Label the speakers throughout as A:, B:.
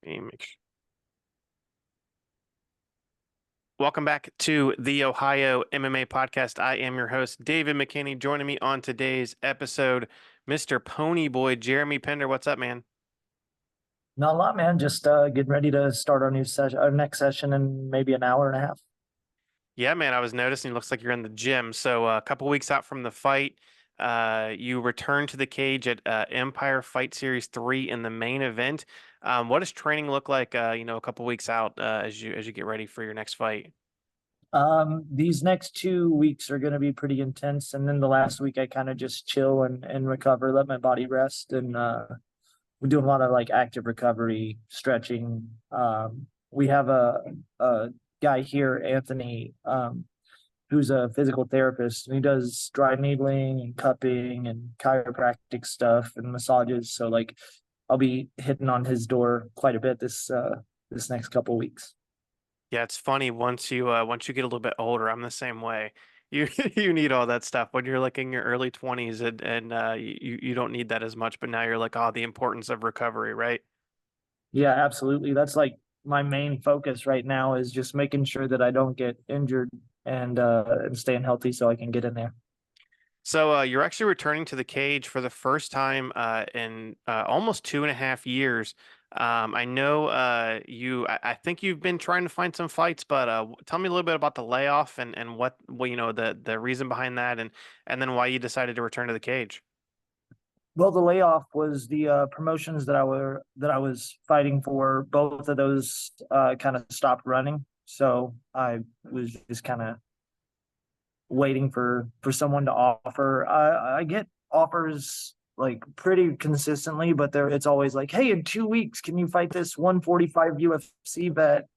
A: Let me Welcome back to the Ohio MMA podcast. I am your host, David McKinney. Joining me on today's episode, Mr. Ponyboy Jeremy Pender. What's up, man?
B: Not a lot, man. Just getting ready to start our new session, our next session in maybe an hour and a half.
A: Yeah, man, I was noticing it looks like you're in the gym. So a couple weeks out from the fight, you return to the cage at Empire Fight Series 3 in the main event. What does training look like, a couple weeks out as you get ready for your next fight?
B: These next 2 weeks are going to be pretty intense, and then the last week I kind of just chill and recover, let my body rest, and we're doing a lot of like active recovery, stretching. We have a guy here, Anthony, who's a physical therapist, and he does dry needling and cupping and chiropractic stuff and massages. So like, I'll be hitting on his door quite a bit this next couple weeks.
A: Yeah, it's funny once you get a little bit older, I'm the same way. You you need all that stuff when you're like in your early 20s and you don't need that as much, but now you're like, oh, the importance of recovery, right?
B: Yeah, absolutely. That's like my main focus right now is just making sure that I don't get injured and staying healthy so I can get in there.
A: So you're actually returning to the cage for the first time in almost 2.5 years. I know I think you've been trying to find some fights, but tell me a little bit about the layoff and what the reason behind that and then why you decided to return to the cage.
B: Well, the layoff was the promotions that I was fighting for. Both of those kind of stopped running, so I was just kind of waiting for someone to offer. I get offers like pretty consistently, but it's always like, hey, in 2 weeks, can you fight this 145 UFC vet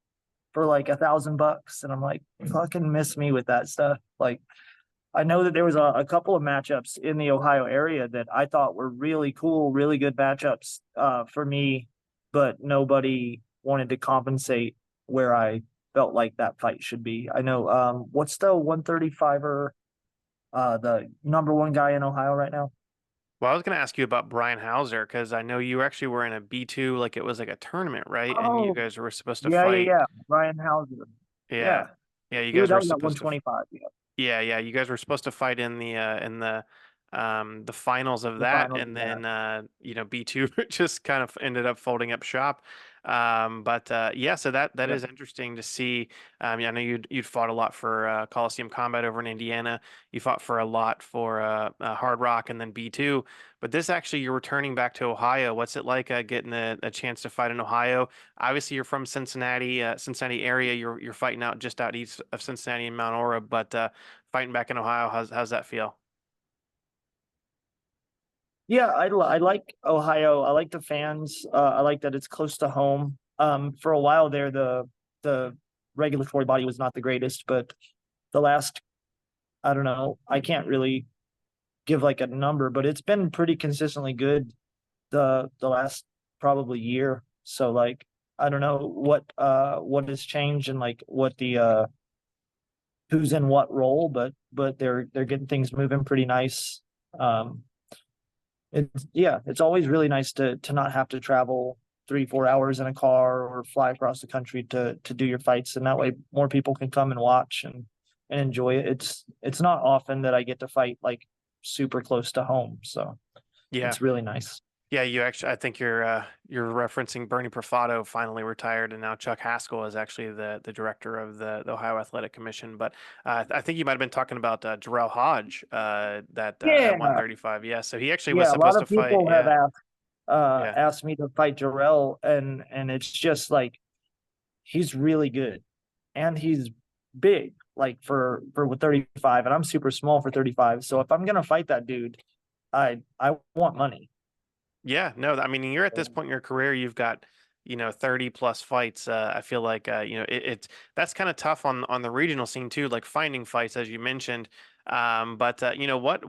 B: for like $1,000? And I'm like, fucking miss me with that stuff. Like, I know that there was a couple of matchups in the Ohio area that I thought were really cool, really good matchups for me, but nobody wanted to compensate where I felt like that fight should be. I know what's the 135er, the number one guy in Ohio right now?
A: Well, I was going to ask you about Brian Hauser because I know you actually were in a B2, like it was like a tournament, right? And you
B: Oh,
A: guys were supposed to
B: yeah, yeah,
A: fight.
B: yeah. Ryan Hauser.
A: Yeah.
B: Yeah.
A: Yeah, you
B: He was
A: guys
B: that
A: were
B: was at
A: supposed to
B: 125, yeah.
A: Yeah, yeah, you guys were supposed to fight in the finals of
B: The
A: that,
B: finals,
A: and
B: yeah.
A: then B2 just kind of ended up folding up shop. But yeah, so that
B: Yeah.
A: is interesting to see. Yeah, I know you'd fought a lot for Coliseum Combat over in Indiana. You fought for a lot for Hard Rock and then B2. But this actually, you're returning back to Ohio. What's it like getting a chance to fight in Ohio? Obviously, you're from Cincinnati, Cincinnati area. You're fighting out just out east of Cincinnati in Mount Ora, but fighting back in Ohio, how's that feel?
B: Yeah, I like Ohio. I like the fans. I like that it's close to home. For a while there, the regulatory body was not the greatest, but the last, I don't know, I can't really give like a number, but it's been pretty consistently good the last probably year. So like, I don't know what has changed and like what the who's in what role, but they're getting things moving pretty nice. Um, it's always really nice to not have to travel 3 4 hours in a car or fly across the country to do your fights, and that way more people can come and watch and enjoy it. It's not often that I get to fight like super close to home, so
A: Yeah.
B: it's really nice.
A: Yeah, you actually, I think you're referencing Bernie Profato finally retired, and now Chuck Haskell is actually the director of the Ohio Athletic Commission. But I think you might have been talking about Jarrell Hodge that at
B: Yeah,
A: 135. Yeah, so he actually was
B: yeah. A lot
A: supposed to
B: of
A: fight.
B: people have
A: Yeah, yeah,
B: asked me to fight Jarrell, and it's just like he's really good and he's big, like for 35, and I'm super small for 35. So if I'm gonna fight that dude, I want money.
A: yeah. No, I mean you're at this point in your career, you've got 30 plus fights. I feel like it's that's kind of tough on the regional scene too, like finding fights as you mentioned. But you know what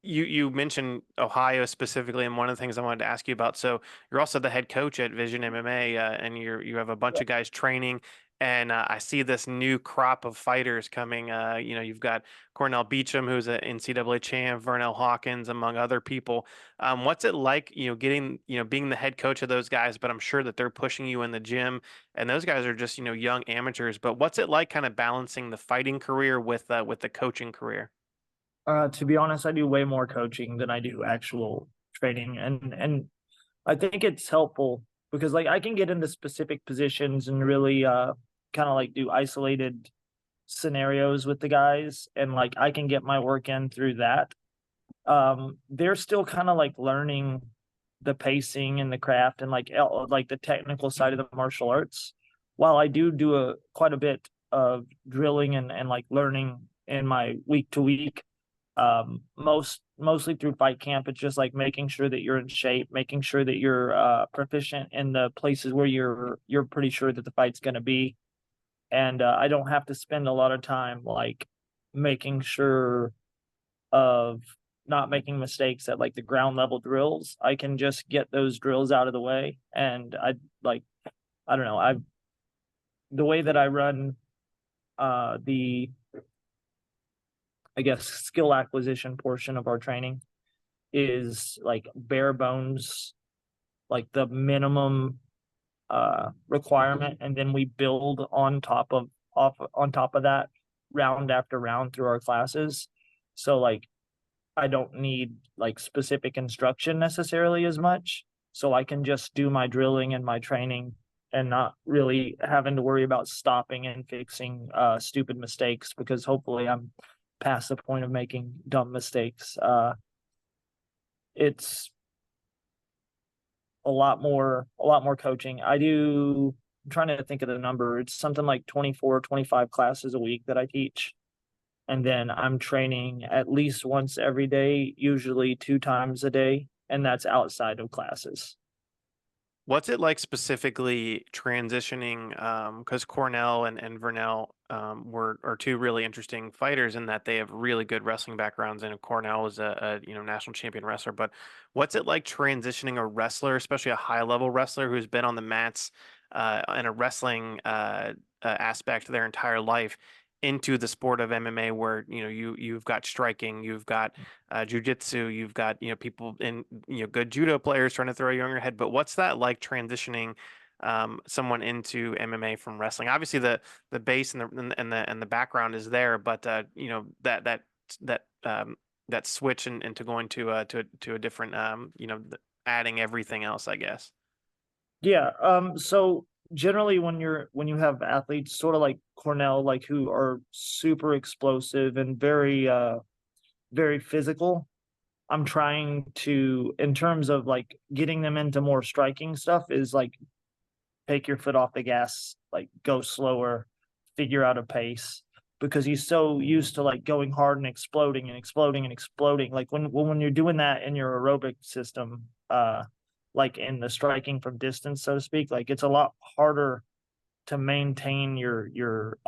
A: you mentioned Ohio specifically, and one of the things I wanted to ask you about. So you're also the head coach at Vision MMA, and you have a bunch of guys training. And I see this new crop of fighters coming. You've got Cornell Beecham, who's an NCAA champ, Vernell Hawkins, among other people. What's it like, getting, being the head coach of those guys? But I'm sure that they're pushing you in the gym, and those guys are just, young amateurs. But what's it like, kind of balancing the fighting career with the coaching career?
B: To be honest, I do way more coaching than I do actual training, and I think it's helpful because like I can get into specific positions and really kind of like do isolated scenarios with the guys, and like I can get my work in through that. They're still kind of like learning the pacing and the craft and like the technical side of the martial arts. While I do a quite a bit of drilling and like learning in my week to week, mostly through fight camp, it's just like making sure that you're in shape, making sure that you're proficient in the places where you're pretty sure that the fight's going to be. And I don't have to spend a lot of time like making sure of not making mistakes at like the ground level drills. I can just get those drills out of the way. And like I don't know, I the way that I run the I guess skill acquisition portion of our training is like bare bones, like the minimum requirement, and then we build on top of that round after round through our classes. So like I don't need like specific instruction necessarily as much. So I can just do my drilling and my training and not really having to worry about stopping and fixing stupid mistakes, because hopefully I'm past the point of making dumb mistakes. It's a lot more coaching. I'm trying to think of the number. It's something like 24, 25 classes a week that I teach. And then I'm training at least once every day, usually 2 times a day, and that's outside of classes.
A: What's it like specifically transitioning? Because Cornell and Vernell are two really interesting fighters in that they have really good wrestling backgrounds, and Cornell is a national champion wrestler. But what's it like transitioning a wrestler, especially a high level wrestler who's been on the mats in a wrestling aspect their entire life, into the sport of MMA, where you've got striking, you've got jujitsu, you've got people in good judo players trying to throw you on your head. But what's that like transitioning someone into MMA from wrestling? Obviously, the base and the background is there, but that that switch into going to a different adding everything else, I guess.
B: Yeah. So generally when you have athletes sort of like Cornell, like who are super explosive and very physical, I'm trying to, in terms of like getting them into more striking stuff, is like take your foot off the gas, like go slower, figure out a pace, because he's so used to like going hard and exploding and exploding and exploding. Like when you're doing that in your aerobic system, like in the striking from distance, so to speak, like it's a lot harder to maintain your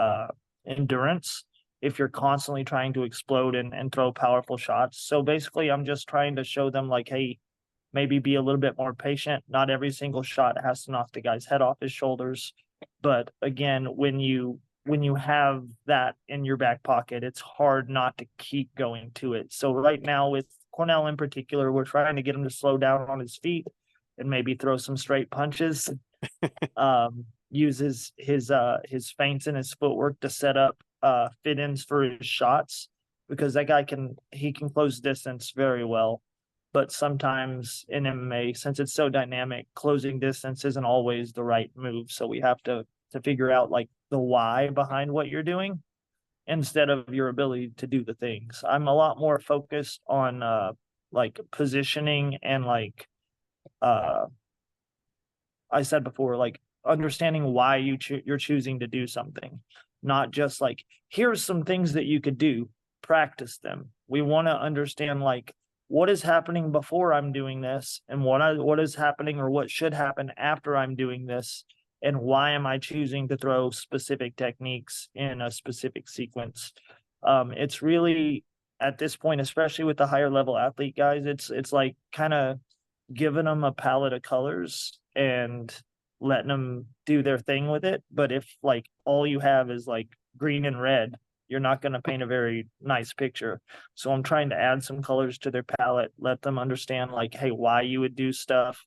B: endurance if you're constantly trying to explode and throw powerful shots. So basically I'm just trying to show them like, hey, maybe be a little bit more patient. Not every single shot has to knock the guy's head off his shoulders. But again, when you have that in your back pocket, it's hard not to keep going to it. So right now with Cornell in particular, we're trying to get him to slow down on his feet and maybe throw some straight punches. Uses his feints and his footwork to set up fit ins for his shots, because that guy can close distance very well. But sometimes in MMA, since it's so dynamic, closing distance isn't always the right move. So we have to figure out like the why behind what you're doing instead of your ability to do the things. I'm a lot more focused on like positioning and like uh I said before, like understanding why you're choosing to do something, not just like here's some things that you could do, practice them. We want to understand like what is happening before I'm doing this, and what is happening or what should happen after I'm doing this, and why am I choosing to throw specific techniques in a specific sequence. It's really at this point, especially with the higher level athlete guys, it's like kind of giving them a palette of colors and letting them do their thing with it. But if like all you have is like green and red, you're not going to paint a very nice picture. So I'm trying to add some colors to their palette, let them understand like, hey, why you would do stuff,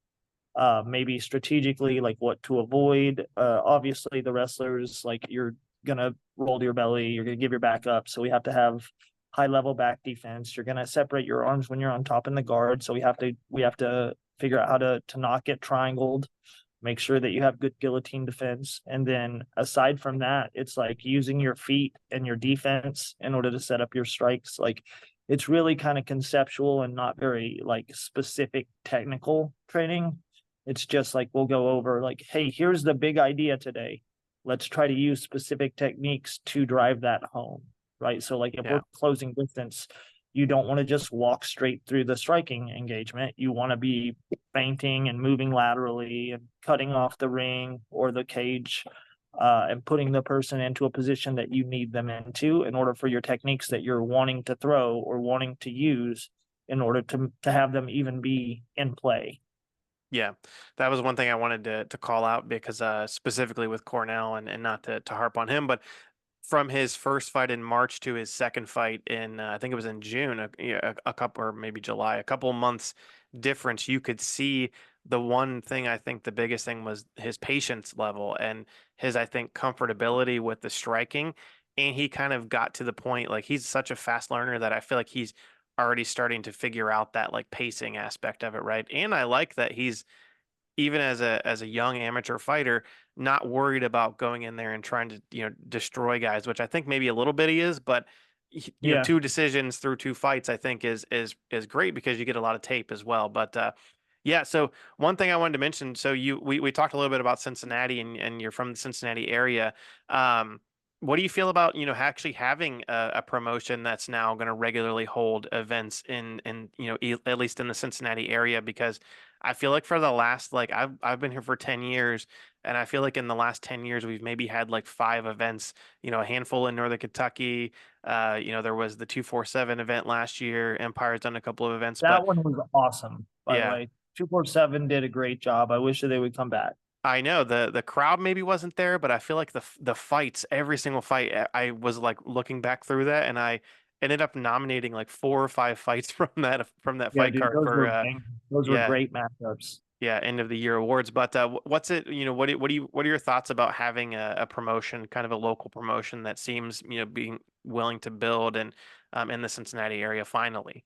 B: maybe strategically, like what to avoid. Obviously, the wrestlers, like you're gonna roll to your belly, you're gonna give your back up, so we have to have high level back defense. You're gonna separate your arms when you're on top in the guard, so we have to figure out how to not get triangled. Make sure that you have good guillotine defense, and then aside from that, it's like using your feet and your defense in order to set up your strikes. Like it's really kind of conceptual and not very like specific technical training. It's just like we'll go over like, hey, here's the big idea today. Let's try to use specific techniques to drive that home, right? So like if
A: Yeah.
B: we're closing distance, you don't want to just walk straight through the striking engagement. You want to be feinting and moving laterally and cutting off the ring or the cage, and putting the person into a position that you need them into in order for your techniques that you're wanting to throw or wanting to use in order to have them even be in play.
A: Yeah, that was one thing I wanted to call out because specifically with Cornell and not to harp on him, but from his first fight in March to his second fight in I think it was in June, yeah, a couple or maybe July, a couple of months difference. You could see the one thing I think the biggest thing was his patience level and his I think comfortability with the striking. And he kind of got to the point like he's such a fast learner that I feel like he's already starting to figure out that like pacing aspect of it, right? And I like that he's even as a young amateur fighter, not worried about going in there and trying to, destroy guys, which I think maybe a little bit he is, but
B: Yeah.
A: two decisions through two fights, I think is great because you get a lot of tape as well. But yeah, so one thing I wanted to mention, so we talked a little bit about Cincinnati and you're from the Cincinnati area. Um, what do you feel about, actually having a promotion that's now going to regularly hold events in at least in the Cincinnati area? Because I feel like for the last like I've been here for 10 years and I feel like in the last 10 years we've maybe had like five events, a handful in Northern Kentucky. There was the 247 event last year. Empire's done a couple of events, but
B: That one was awesome, by the
A: yeah,
B: way. 247 did a great job. I wish that they would come back.
A: I know the crowd maybe wasn't there, but I feel like the fights, every single fight, I was like looking back through that and I ended up nominating like four or five fights from that
B: Yeah,
A: fight
B: dude,
A: card
B: those
A: for
B: were bang. Those were
A: yeah.
B: great matchups.
A: Yeah, end of the year awards. But what's it? What are your thoughts about having a promotion, kind of a local promotion that seems being willing to build and in the Cincinnati area finally?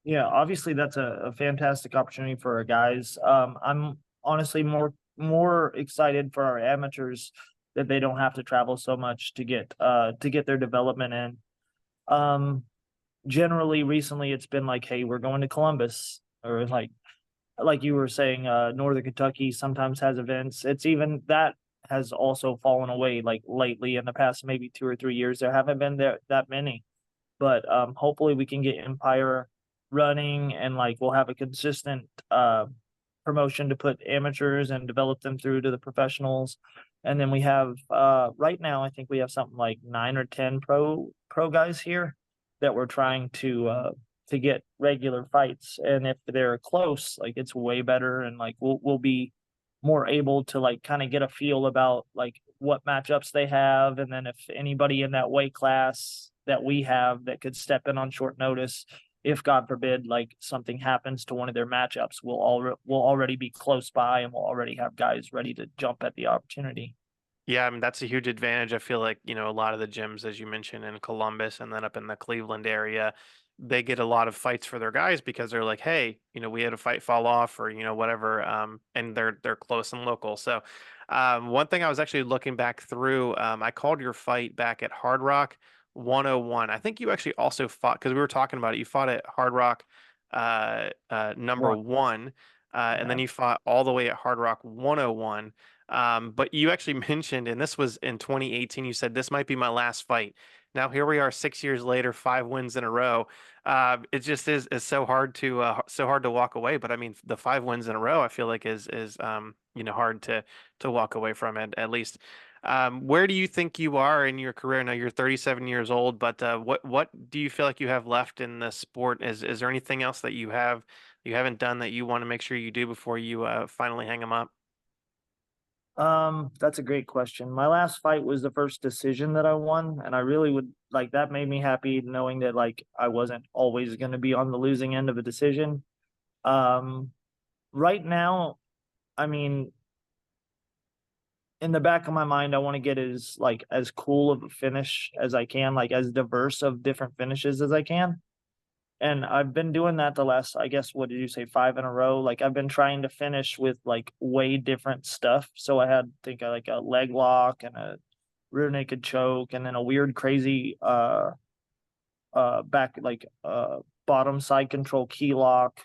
B: Yeah, obviously that's a fantastic opportunity for our guys. I'm honestly more excited for our amateurs that they don't have to travel so much to get their development in. Um, Generally recently it's been like, hey, we're going to Columbus, or like you were saying, Northern Kentucky sometimes has events. It's even that has also fallen away like lately in the past maybe 2 or 3 years. There haven't been there that many, but hopefully we can get Empire running and like we'll have a consistent promotion to put amateurs and develop them through to the professionals. And then we have right now I think we have something like 9 or 10 pro guys here that we're trying to get regular fights. And if they're close, like it's way better, and like we'll be more able to like kind of get a feel about like what matchups they have, and then if anybody in that weight class that we have that could step in on short notice, if God forbid like something happens to one of their matchups, we'll already be close by and we'll already have guys ready to jump at the opportunity.
A: Yeah, I mean that's a huge advantage. I feel like, a lot of the gyms, as you mentioned, in Columbus and then up in the Cleveland area, they get a lot of fights for their guys because they're like, hey, we had a fight fall off or, whatever. And they're close and local. So one thing I was actually looking back through, I called your fight back at Hard Rock 101. I think you actually also fought because we were talking about it. You fought at Hard Rock number
B: One,
A: one, and then
B: yeah.
A: you fought all the way at Hard Rock 101. But you actually mentioned, and this was in 2018, you said this might be my last fight. Now here we are 6 years later, 5 wins in a row. It just is so hard to walk away. But I mean, the 5 wins in a row, I feel like is hard to walk away from it at least. Where do you think you are in your career? Now you're 37 years old, but what do you feel like you have left in the sport? Is there anything else that you haven't done that you want to make sure you do before you finally hang them up?
B: That's a great question. My last fight was the first decision that I won, and I really would like that made me happy knowing that like I wasn't always going to be on the losing end of a decision. Um, right now, I mean, in the back of my mind, I want to get as cool of a finish as I can, like as diverse of different finishes as I can. And I've been doing that the last, I guess, what did you say, 5 in a row? Like I've been trying to finish with like way different stuff. So I had think like a leg lock and a rear naked choke, and then a weird, crazy back like bottom side control key lock,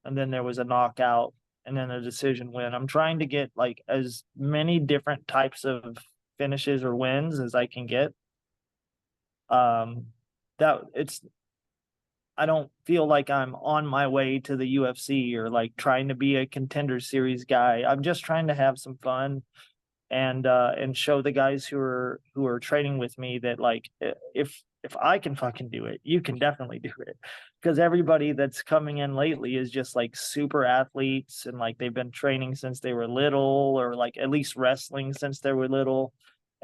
B: and then there was a knockout, and then a decision win. I'm trying to get like as many different types of finishes or wins as I can get. Um, that it's I don't feel like I'm on my way to the UFC or like trying to be a contender series guy. I'm just trying to have some fun and show the guys who are training with me that like if I can fucking do it, you can definitely do it. Because everybody that's coming in lately is just like super athletes and like they've been training since they were little or like at least wrestling since they were little.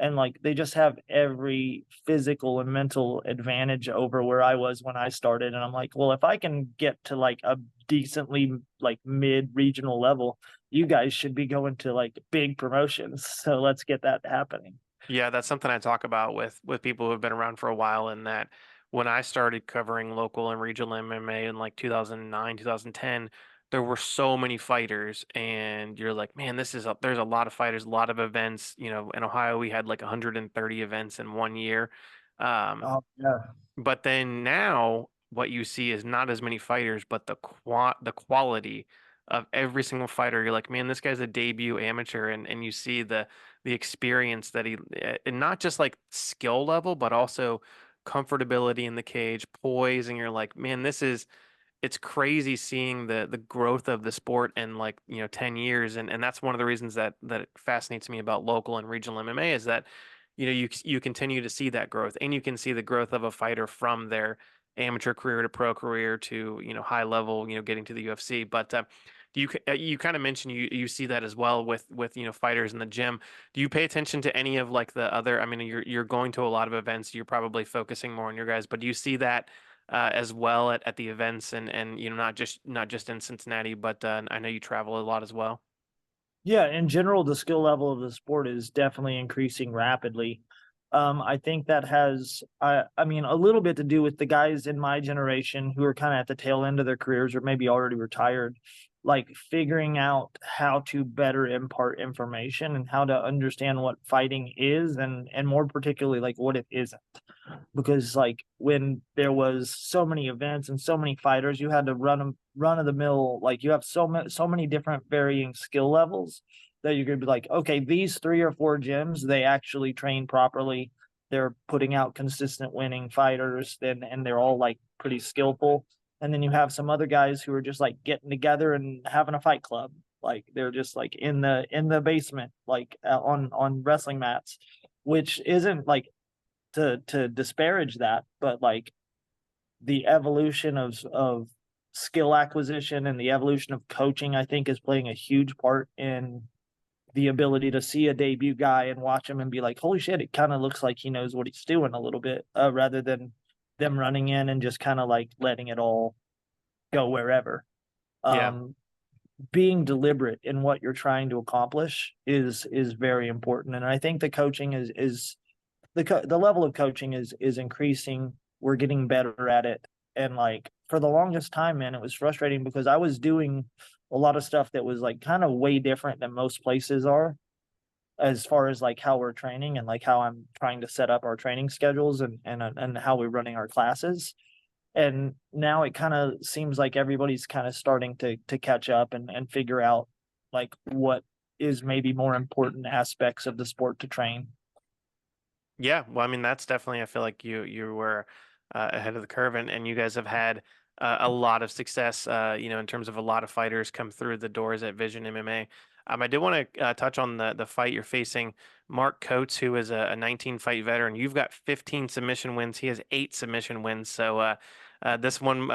B: And like they just have every physical and mental advantage over where I was when I started. And I'm like, well, if I can get to like a decently like mid regional level, you guys should be going to like big promotions. So let's get that happening.
A: Yeah, that's something I talk about with people who have been around for a while. And that when I started covering local and regional MMA in like 2009, 2010, there were so many fighters, and you're like, man, there's a lot of fighters, a lot of events. You know, in Ohio, we had like 130 events in one year. Um,
B: Oh yeah.
A: but then now what you see is not as many fighters, but the quality of every single fighter. You're like, man, this guy's a debut amateur, and you see the experience that and not just like skill level, but also comfortability in the cage, poise, and you're like, man, it's crazy seeing the growth of the sport in like 10 years, and that's one of the reasons that it fascinates me about local and regional MMA is that you continue to see that growth, and you can see the growth of a fighter from their amateur career to pro career to high level, getting to the UFC. But you kind of mentioned you see that as well with fighters in the gym. Do you pay attention to any of like the other, I mean, you're going to a lot of events, you're probably focusing more on your guys, but do you see that as well at the events, and not just in Cincinnati, but I know you travel a lot as well.
B: Yeah, in general, the skill level of the sport is definitely increasing rapidly. I think that has, I mean, a little bit to do with the guys in my generation who are kind of at the tail end of their careers or maybe already retired, like figuring out how to better impart information and how to understand what fighting is and more particularly like what it isn't. Because like when there was so many events and so many fighters, you had to run of the mill. Like you have so many different varying skill levels that you're gonna be like, okay, these 3 or 4 gyms they actually train properly. They're putting out consistent winning fighters, and they're all like pretty skillful. And then you have some other guys who are just like getting together and having a fight club. Like they're just like in the basement, like on wrestling mats, which isn't like to disparage that, but like the evolution of skill acquisition and the evolution of coaching, I think, is playing a huge part in the ability to see a debut guy and watch him and be like, holy shit, it kind of looks like he knows what he's doing a little bit, rather than them running in and just kind of like letting it all go wherever.
A: Yeah.
B: Um, Being deliberate in what you're trying to accomplish is very important, and I think the coaching is the level of coaching is increasing. We're getting better at it, and like for the longest time, man, it was frustrating because I was doing a lot of stuff that was like kind of way different than most places are, as far as like how we're training and like how I'm trying to set up our training schedules and how we're running our classes. And now it kind of seems like everybody's kind of starting to catch up and figure out like what is maybe more important aspects of the sport to train.
A: Yeah, well, I mean, that's definitely, I feel like you were ahead of the curve, and you guys have had a lot of success, in terms of a lot of fighters come through the doors at Vision MMA. I did want to touch on the fight you're facing, Mark Coates, who is a 19 fight veteran. You've got 15 submission wins. He has 8 submission wins. So This one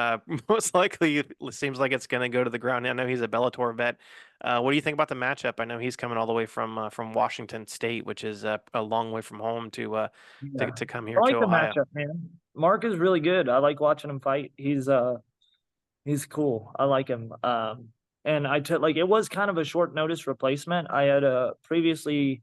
A: most likely it seems like it's going to go to the ground. I know he's a Bellator vet. What do you think about the matchup? I know he's coming all the way from Washington State, which is a long way from home
B: Yeah.
A: to come
B: I
A: here to
B: like the
A: Ohio.
B: matchup, man. Mark is really good. I like watching him fight. He's cool. I like him. And I took like it was kind of a short notice replacement. I had previously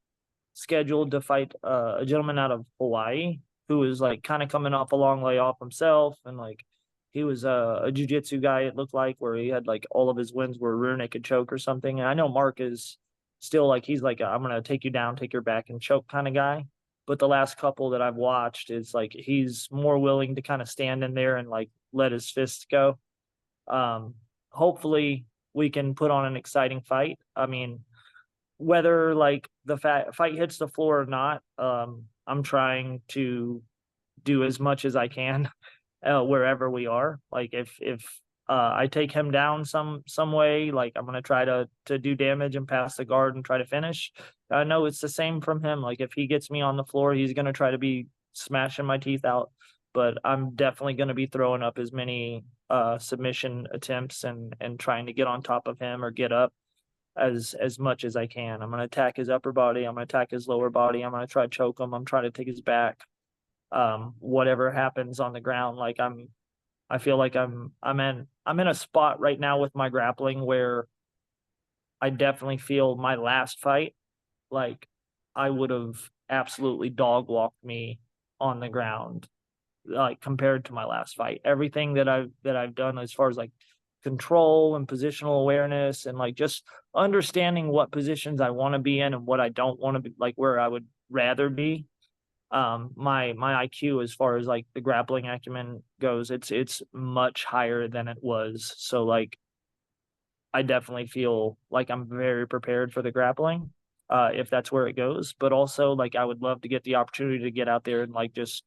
B: scheduled to fight a gentleman out of Hawaii who was like kind of coming off a long layoff himself, and like he was a jujitsu guy. It looked like where he had like all of his wins were rear naked choke or something. And I know Mark is still like he's like I'm gonna take you down, take your back and choke kind of guy. But the last couple that I've watched is like he's more willing to kind of stand in there and like let his fists go. um, Hopefully we can put on an exciting fight. I mean, whether like the fight hits the floor or not, I'm trying to do as much as I can wherever we are. Like if I take him down some way, like I'm gonna try to do damage and pass the guard and try to finish. I know it's the same from him. Like if he gets me on the floor, he's gonna try to be smashing my teeth out. But I'm definitely gonna be throwing up as many submission attempts and trying to get on top of him or get up as much as I can. I'm gonna attack his upper body. I'm gonna attack his lower body. I'm gonna try to choke him. I'm trying to take his back. Whatever happens on the ground, like I feel like I'm in a spot right now with my grappling where I definitely feel my last fight, like I would have absolutely dog walked me on the ground, like compared to my last fight. Everything that I've done as far as like control and positional awareness and like just understanding what positions I want to be in and what I don't want to be, like where I would rather be. My IQ as far as like the grappling acumen goes, it's much higher than it was. So like I definitely feel like I'm very prepared for the grappling, if that's where it goes. But also like I would love to get the opportunity to get out there and like just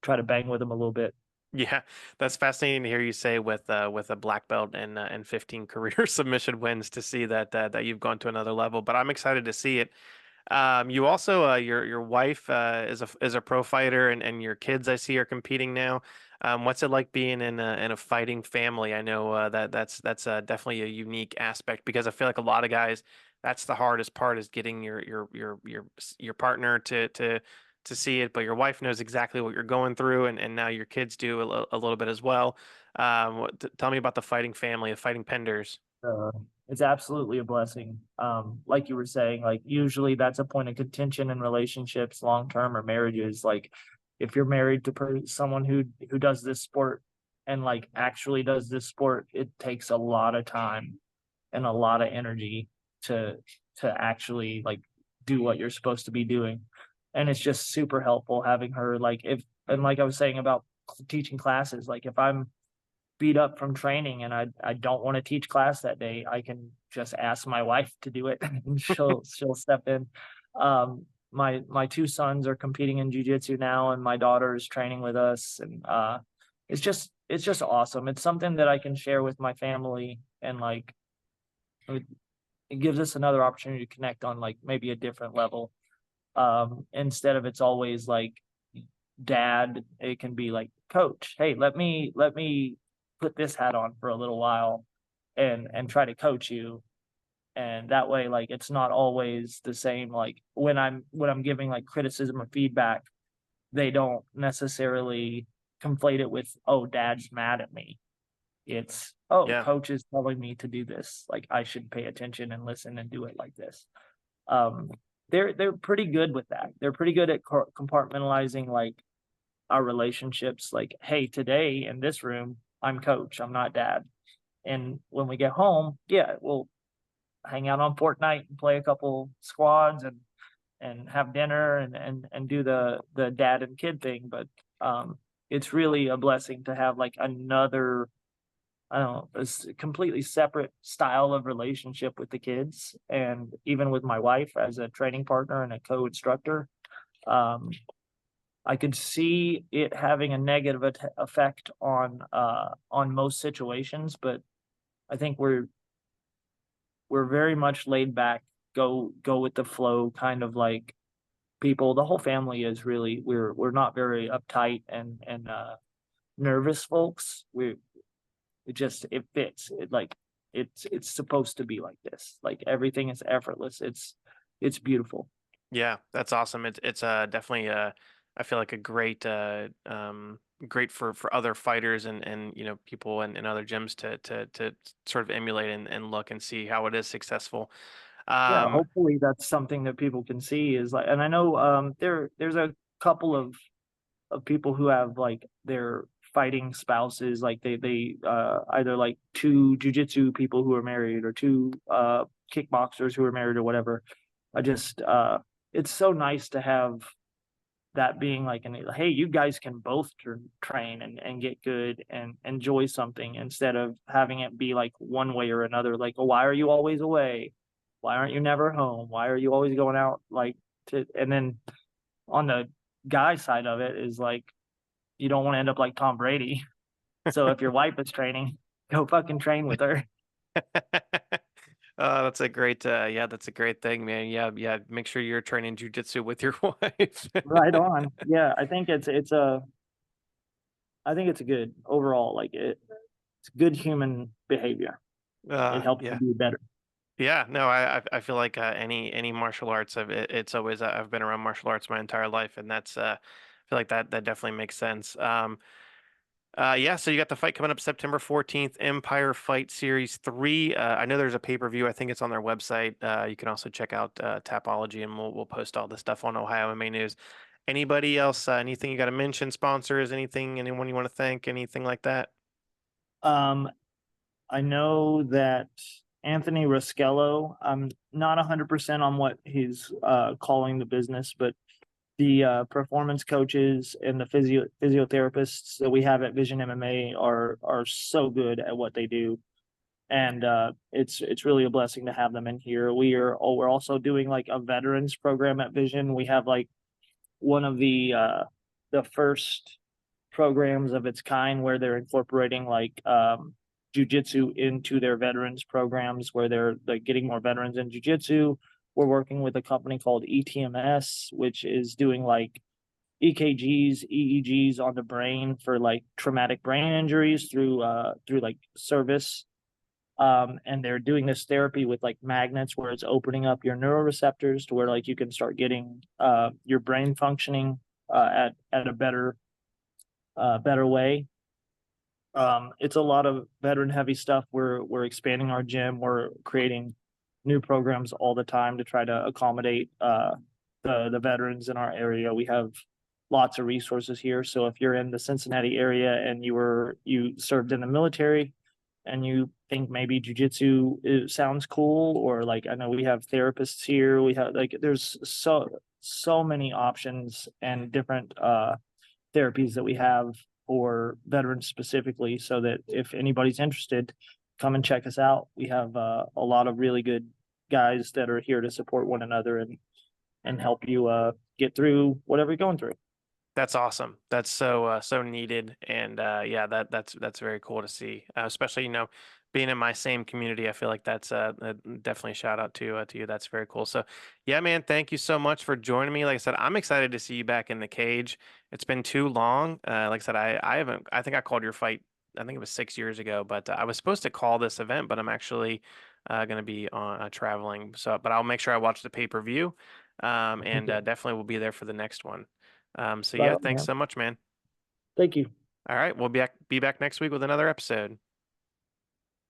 B: try to bang with him a little bit.
A: Yeah, that's fascinating to hear you say with a black belt and 15 career submission wins to see that you've gone to another level. But I'm excited to see it. You also your wife is a pro fighter and your kids I see are competing now. What's it like being in a fighting family? I know that's definitely a unique aspect because I feel like a lot of guys that's the hardest part is getting your partner to see it, but your wife knows exactly what you're going through, and now your kids do a little bit as well. Tell me about the fighting family, the fighting Penders.
B: Uh, it's absolutely a blessing. Like you were saying, like usually that's a point of contention in relationships, long term or marriages. Like if you're married to someone who does this sport and like actually does this sport, it takes a lot of time and a lot of energy to to actually like do what you're supposed to be doing. And it's just super helpful having her like if and like I was saying about teaching classes, like if I'm beat up from training and I don't want to teach class that day, I can just ask my wife to do it and she'll step in. My two sons are competing in jujitsu now and my daughter is training with us, and it's just awesome. It's something that I can share with my family, and like it gives us another opportunity to connect on like maybe a different level. Instead of it's always like dad, it can be like coach, hey, let me put this hat on for a little while and try to coach you. And that way like it's not always the same. Like when I'm giving like criticism or feedback, they don't necessarily conflate it with, oh, dad's mad at me. It's, oh,
A: Yeah.
B: coach is telling me to do this, like I should pay attention and listen and do it like this. um they're pretty good with that. They're pretty good at compartmentalizing like our relationships. Like, hey, today in this room I'm coach, I'm not dad. And when we get home, yeah, we'll hang out on Fortnite and play a couple squads and have dinner and do the dad and kid thing. But it's really a blessing to have like another, I don't know, a completely separate style of relationship with the kids, and even with my wife as a training partner and a co-instructor. um I could see it having a negative effect on most situations, but I think we're very much laid back, go with the flow kind of like people. The whole family is really, we're not very uptight and nervous folks, it fits. It's supposed to be like this. Like everything is effortless. It's beautiful.
A: Yeah, that's awesome. It's definitely I feel like a great great for other fighters and people in other gyms to sort of emulate and look and see how it is successful.
B: Yeah,
A: Um,
B: hopefully that's something that people can see is like, and I know there's a couple of people who have like their fighting spouses, like they either like two jujitsu people who are married or two kickboxers who are married or whatever. I just it's so nice to have that being like an hey, you guys can both train and get good and enjoy something instead of having it be like one way or another. Like, oh, why are you always away? Why aren't you never home? Why are you always going out? Like to and then on the guy side of it is like you don't want to end up like Tom Brady. So if your wife is training, go fucking train with her.
A: that's a great yeah, that's a great thing, man. Yeah, yeah. Make sure you're training jujitsu with your wife.
B: Right on. Yeah, I think it's a good overall like it's good human behavior. It helps you
A: Yeah.
B: be better.
A: Yeah, no, I feel like any martial arts, it's always I've been around martial arts my entire life, and that's I feel like that definitely makes sense. Yeah, so you got the fight coming up September 14th, Empire Fight Series 3. I know there's a pay-per-view. I think it's on their website. You can also check out Tapology, and we'll post all this stuff on Ohio MMA News. Anybody else? Anything you got to mention? Sponsors? Anything? Anyone you want to thank? Anything like that?
B: Um, I know that Anthony Ruscello, I'm not 100% on what he's calling the business, but the performance coaches and the physiotherapists that we have at Vision MMA are so good at what they do, and it's really a blessing to have them in here. We're also doing like a veterans program at Vision. We have like one of the first programs of its kind where they're incorporating like jujitsu into their veterans programs where they're like getting more veterans in jujitsu. We're working with a company called ETMS, which is doing like EKGs, EEGs on the brain for like traumatic brain injuries through like service. And they're doing this therapy with like magnets where it's opening up your neuroreceptors to where like you can start getting your brain functioning at a better way. It's a lot of veteran heavy stuff. We're expanding our gym. We're creating new programs all the time to try to accommodate the veterans in our area. We have lots of resources here. So if you're in the Cincinnati area and you served in the military and you think maybe jujitsu sounds cool, or like I know we have therapists here. We have like there's so many options and different therapies that we have for veterans specifically, so that if anybody's interested, come and check us out. We have a lot of really good guys that are here to support one another and help you get through whatever you're going through.
A: That's awesome. That's so needed, and yeah, that's very cool to see. Especially being in my same community, I feel like that's definitely a shout out to you. That's very cool. So yeah, man, thank you so much for joining me. Like I said, I'm excited to see you back in the cage. It's been too long. Like I said, I haven't. I think I called your fight. I think it was 6 years ago, but I was supposed to call this event, but I'm actually going to be on traveling. So, but I'll make sure I watch the pay-per-view, and
B: Okay.
A: definitely will be there for the next one. So
B: Right
A: yeah,
B: on,
A: thanks
B: man.
A: so much, man.
B: Thank you.
A: All right, we'll be back next week with another episode.